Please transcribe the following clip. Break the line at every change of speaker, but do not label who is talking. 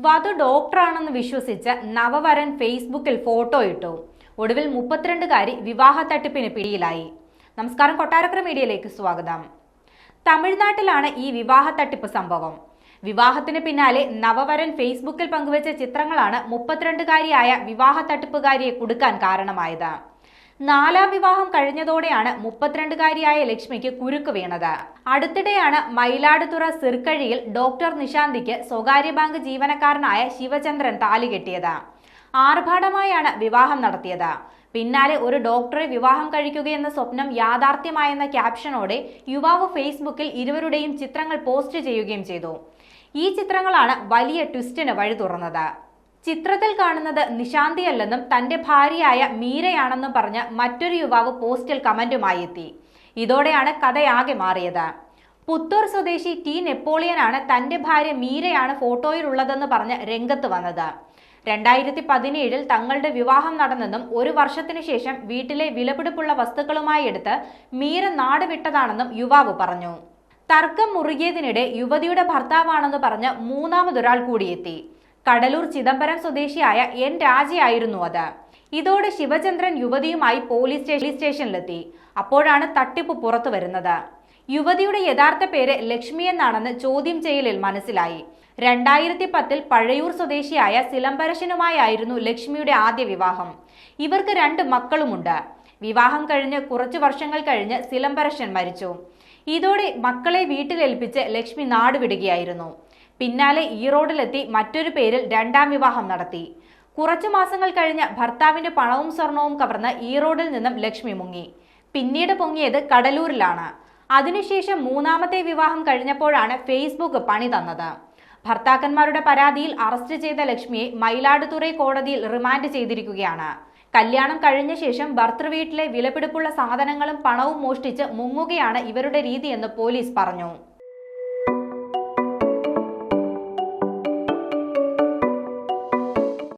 വധു ഡോക്ടറാണെന്ന് വിശ്വസിച്ച് നവവരൻ ഫേസ്ബുക്കിൽ ഫോട്ടോ ഇട്ടു. ഒടുവിൽ 32കാരി വിവാഹ തട്ടിപ്പിന് പിടിയിലായി. നമസ്കാരം, കൊട്ടാരക്കര മീഡിയയിലേക്ക് സ്വാഗതം. തമിഴ്നാട്ടിലാണ് ഈ വിവാഹ തട്ടിപ്പ് സംഭവം. വിവാഹത്തിന് പിന്നാലെ നവവരൻ ഫേസ്ബുക്കിൽ പങ്കുവച്ച ചിത്രങ്ങളാണ് 32കാരിയായ വിവാഹ തട്ടിപ്പുകാരിയെ കുടുക്കാൻ കാരണമായത്. 4ാം വിവാഹം കഴിഞ്ഞതോടെയാണ് 32കാരിയായ ലക്ഷ്മിക്ക് കുരുക്ക് വീണത്. അടുത്തിടെയാണ് മയിലാടുതുറ സിർക്കഴിയിൽ ഡോക്ടർ നിശാന്തിക്ക് സ്വകാര്യ ബാങ്ക് ജീവനക്കാരനായ ശിവചന്ദ്രൻ താലി കെട്ടിയത്. ആർഭാടമായാണ് വിവാഹം നടത്തിയത്. പിന്നാലെ ഒരു ഡോക്ടറെ വിവാഹം കഴിക്കുകയെന്ന സ്വപ്നം യാഥാർത്ഥ്യമായെന്ന ക്യാപ്ഷനോടെ യുവാവ് ഫേസ്ബുക്കിൽ ഇരുവരുടെയും ചിത്രങ്ങൾ പോസ്റ്റ് ചെയ്യുകയും ചെയ്തു. ഈ ചിത്രങ്ങളാണ് വലിയ ട്വിസ്റ്റിന് വഴി തുറന്നത്. ചിത്രത്തിൽ കാണുന്നത് നിശാന്തിയല്ലെന്നും തന്റെ ഭാര്യയായ മീരയാണെന്നും പറഞ്ഞ് മറ്റൊരു യുവാവ് പോസ്റ്റിൽ കമന്റുമായി എത്തി. ഇതോടെയാണ് കഥയാകെ മാറിയത്. പുത്തൂർ സ്വദേശി ടി നെപ്പോളിയനാണ് തന്റെ ഭാര്യ മീരയാണ് ഫോട്ടോയിലുള്ളതെന്ന് പറഞ്ഞ് രംഗത്ത് വന്നത്. 2017 തങ്ങളുടെ വിവാഹം നടന്നെന്നും 1 വർഷത്തിനു ശേഷം വീട്ടിലെ വിലപിടിപ്പുള്ള വസ്തുക്കളുമായി എടുത്ത് മീര നാട് വിട്ടതാണെന്നും യുവാവ് പറഞ്ഞു. തർക്കം മുറുകിയതിനിടെ യുവതിയുടെ ഭർത്താവാണെന്ന് പറഞ്ഞ് മൂന്നാമതൊരാൾ കൂടിയെത്തി. കടലൂർ ചിദംബരം സ്വദേശിയായ എൻ രാജയായിരുന്നു അത്. ഇതോടെ ശിവചന്ദ്രൻ യുവതിയുമായി പോലീസ് സ്റ്റേഷനിലെത്തി. അപ്പോഴാണ് തട്ടിപ്പ് പുറത്തു വരുന്നത്. യുവതിയുടെ യഥാർത്ഥ പേര് ലക്ഷ്മി എന്നാണെന്ന് ചോദ്യം ചെയ്യലിൽ മനസ്സിലായി. 2010 പഴയൂർ സ്വദേശിയായ സിലംബരശനുമായിരുന്നു ലക്ഷ്മിയുടെ ആദ്യ വിവാഹം. ഇവർക്ക് 2 മക്കളുമുണ്ട്. വിവാഹം കഴിഞ്ഞ് കുറച്ചു വർഷങ്ങൾ കഴിഞ്ഞ് സിലംബരശൻ മരിച്ചു. ഇതോടെ മക്കളെ വീട്ടിലേൽപ്പിച്ച് ലക്ഷ്മി നാടുവിടുകയായിരുന്നു. പിന്നാലെ ഈറോഡിലെത്തി മറ്റൊരു പേരിൽ 2ാം വിവാഹം നടത്തി. കുറച്ചു മാസങ്ങൾ കഴിഞ്ഞ് ഭർത്താവിന്റെ പണവും സ്വർണവും കവർന്ന് ഈറോഡിൽ നിന്നും ലക്ഷ്മി മുങ്ങി. പിന്നീട് പൊങ്ങിയത് കടലൂരിലാണ്. അതിനുശേഷം 3ാമത്തെ വിവാഹം കഴിഞ്ഞപ്പോഴാണ് ഫേസ്ബുക്ക് പണി തന്നത്. ഭർത്താക്കന്മാരുടെ പരാതിയിൽ അറസ്റ്റ് ചെയ്ത ലക്ഷ്മിയെ മയിലാടുതുറൈ കോടതിയിൽ റിമാൻഡ് ചെയ്തിരിക്കുകയാണ്. കല്യാണം കഴിഞ്ഞ ശേഷം ഭർത്തൃവീട്ടിലെ വിലപിടിപ്പുള്ള സാധനങ്ങളും പണവും മോഷ്ടിച്ച് മുങ്ങുകയാണ് ഇവരുടെ രീതിയെന്ന് പോലീസ് പറഞ്ഞു.